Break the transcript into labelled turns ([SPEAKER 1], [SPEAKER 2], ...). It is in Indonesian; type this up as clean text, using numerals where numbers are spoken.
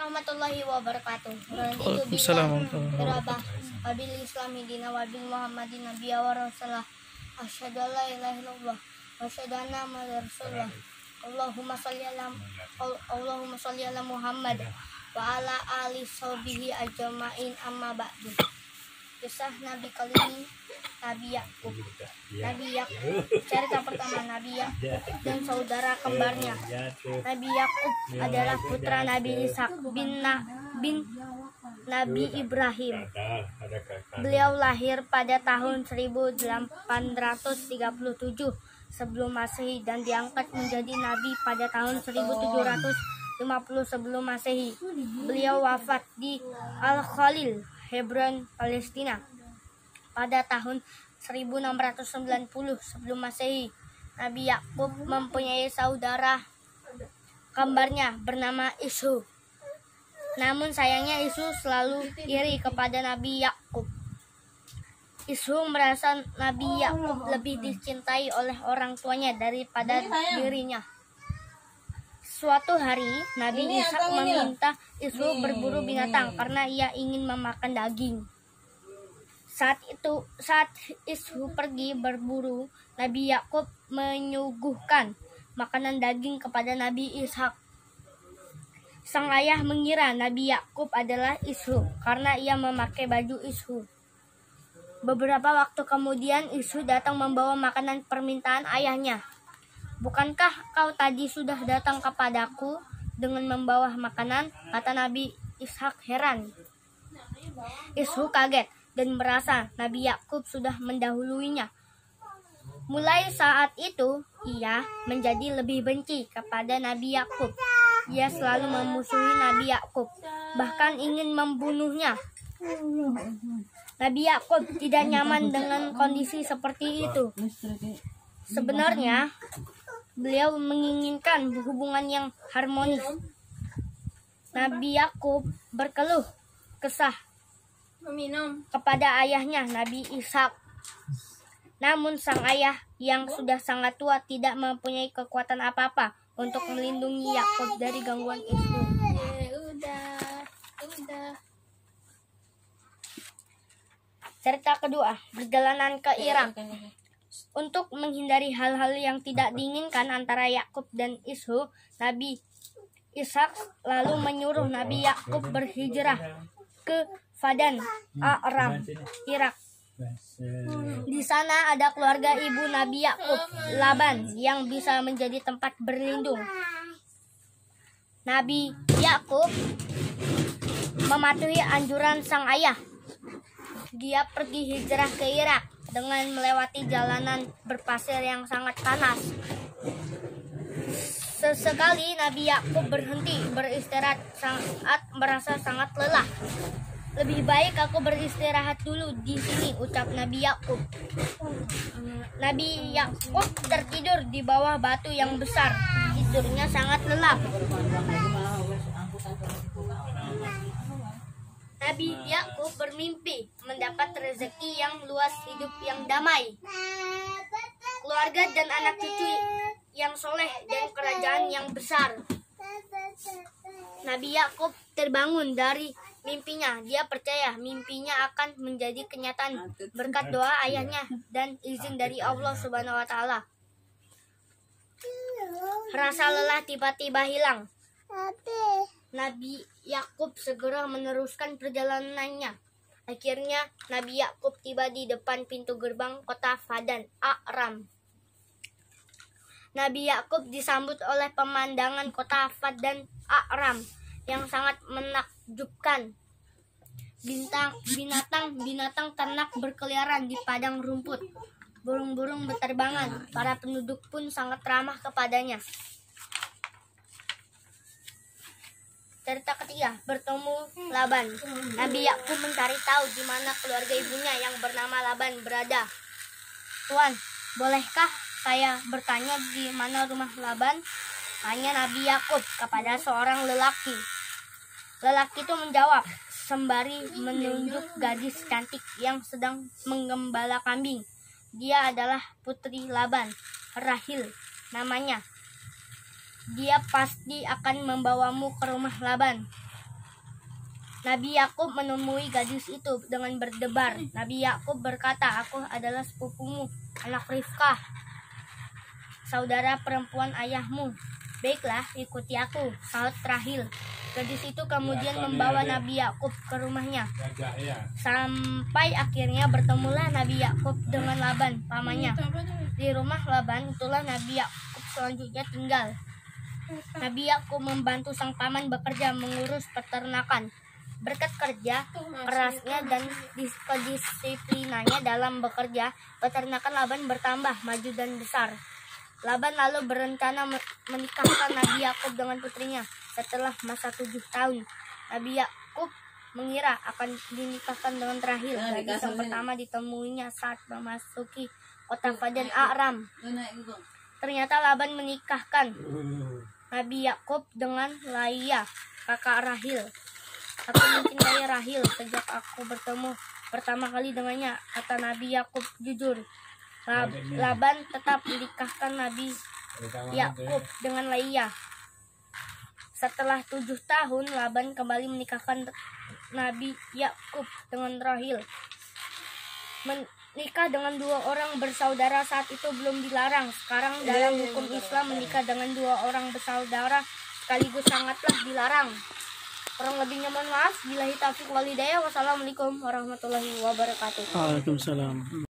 [SPEAKER 1] warahmatullahi wabarakatuh.
[SPEAKER 2] Assalamualaikum.
[SPEAKER 1] Berabah wabil islami dina wabil muhammadin nabiyya wa rasulah. Asyhadu an la ilaha illallah wa asyhadu anna muhammadar rasulullah. Allahumma shalli ala Muhammad wa ala ali sahbihi ajmain, amma ba'du. Kisah Nabi Kalim, Nabi Yakub. Cerita pertama, Nabi Yakub dan saudara kembarnya. Nabi Yakub adalah putra Nabi Ishak bin Nabi Ibrahim. Beliau lahir pada tahun 1837 sebelum Masehi dan diangkat menjadi nabi pada tahun 1750 sebelum Masehi. Beliau wafat di Al-Khalil, Hebron, Palestina pada tahun 1690 sebelum Masehi. Nabi Yakub mempunyai saudara kembarnya bernama Ishak. Namun sayangnya Ishak selalu iri kepada Nabi Yakub. Ishak merasa Nabi Yakub lebih dicintai oleh orang tuanya daripada dirinya. Suatu hari Nabi Ishak meminta Ishak berburu binatang karena ia ingin memakan daging. Saat Ishak pergi berburu, Nabi Yakub menyuguhkan makanan daging kepada Nabi Ishak. Sang ayah mengira Nabi Yakub adalah Ishak karena ia memakai baju Ishak. Beberapa waktu kemudian Ishak datang membawa makanan permintaan ayahnya. "Bukankah kau tadi sudah datang kepadaku dengan membawa makanan?" kata Nabi Ishak heran. Ishak kaget dan merasa Nabi Yakub sudah mendahuluinya. Mulai saat itu, ia menjadi lebih benci kepada Nabi Yakub. Ia selalu memusuhi Nabi Yakub, bahkan ingin membunuhnya. Nabi Yakub tidak nyaman dengan kondisi seperti itu. Sebenarnya, beliau menginginkan hubungan yang harmonis. Nabi Yakub berkeluh kesah kepada ayahnya Nabi Ishak. Namun sang ayah yang sudah sangat tua tidak mempunyai kekuatan apa-apa untuk melindungi Yakub dari gangguan itu. Cerita kedua, perjalanan ke Irak. Untuk menghindari hal-hal yang tidak diinginkan antara Yakub dan Ishak, Nabi Ishak lalu menyuruh Nabi Yakub berhijrah ke Padan Aram, Irak. Di sana ada keluarga ibu Nabi Yakub, Laban, yang bisa menjadi tempat berlindung. Nabi Yakub mematuhi anjuran sang ayah. Dia pergi hijrah ke Irak dengan melewati jalanan berpasir yang sangat panas. Sesekali Nabi Yakub berhenti beristirahat saat merasa sangat lelah. "Lebih baik aku beristirahat dulu di sini," ucap Nabi Yakub. Nabi Yakub tertidur di bawah batu yang besar. Tidurnya sangat lelap. Nabi Yakub bermimpi mendapat rezeki yang luas, hidup yang damai, keluarga dan anak cucu yang soleh, dan kerajaan yang besar. Nabi Yakub terbangun dari mimpinya. Dia percaya mimpinya akan menjadi kenyataan berkat doa ayahnya dan izin dari Allah Subhanahu wa Ta'ala. Rasa lelah tiba-tiba hilang. Nabi Yakub segera meneruskan perjalanannya. Akhirnya Nabi Yakub tiba di depan pintu gerbang kota Padan Aram. Nabi Yakub disambut oleh pemandangan kota Padan Aram yang sangat menakjubkan. Binatang ternak berkeliaran di padang rumput. Burung-burung berterbangan. Para penduduk pun sangat ramah kepadanya. Cerita ketiga, bertemu Laban. Nabi Yakub mencari tahu di mana keluarga ibunya yang bernama Laban berada. "Tuan, bolehkah saya bertanya di mana rumah Laban?" tanya Nabi Yakub kepada seorang lelaki. Lelaki itu menjawab sembari menunjuk gadis cantik yang sedang menggembala kambing. Dia adalah putri Laban, Rahil namanya. Dia pasti akan membawamu ke rumah Laban. Nabi Yakub menemui gadis itu dengan berdebar. Nabi Yakub berkata, "Aku adalah sepupumu, anak Rifkah, saudara perempuan ayahmu. Baiklah, ikuti aku," sahut Rahil. Gadis itu kemudian membawa Nabi Yakub ke rumahnya. Sampai akhirnya bertemulah Nabi Yakub dengan Laban, pamannya. Di rumah Laban itulah Nabi Yakub selanjutnya tinggal. Nabi Yakub membantu sang paman bekerja mengurus peternakan. Berkat kerja kerasnya dan kedisiplinannya dalam bekerja, peternakan Laban bertambah maju dan besar. Laban lalu berencana menikahkan Nabi Yakub dengan putrinya. Setelah masa 7 tahun, Nabi Yakub mengira akan dinikahkan dengan Rahil, gadis yang pertama ditemuinya saat memasuki kota Padan Aram. Ternyata Laban menikahkan Nabi Yakub dengan Laia, kakak Rahil. "Aku mencintai Rahil sejak aku bertemu pertama kali dengannya," kata Nabi Yakub jujur. Laban tetap menikahkan Nabi Yakub dengan Laia. Setelah 7 tahun, Laban kembali menikahkan Nabi Yakub dengan Rahil. Menikah dengan 2 orang bersaudara saat itu belum dilarang. Sekarang dalam hukum Islam menikah dengan 2 orang bersaudara sekaligus sangatlah dilarang. Kurang lebihnya mohon maaf. Billahi taufiq wal hidayah. Wassalamualaikum warahmatullahi wabarakatuh.
[SPEAKER 2] Waalaikumsalam.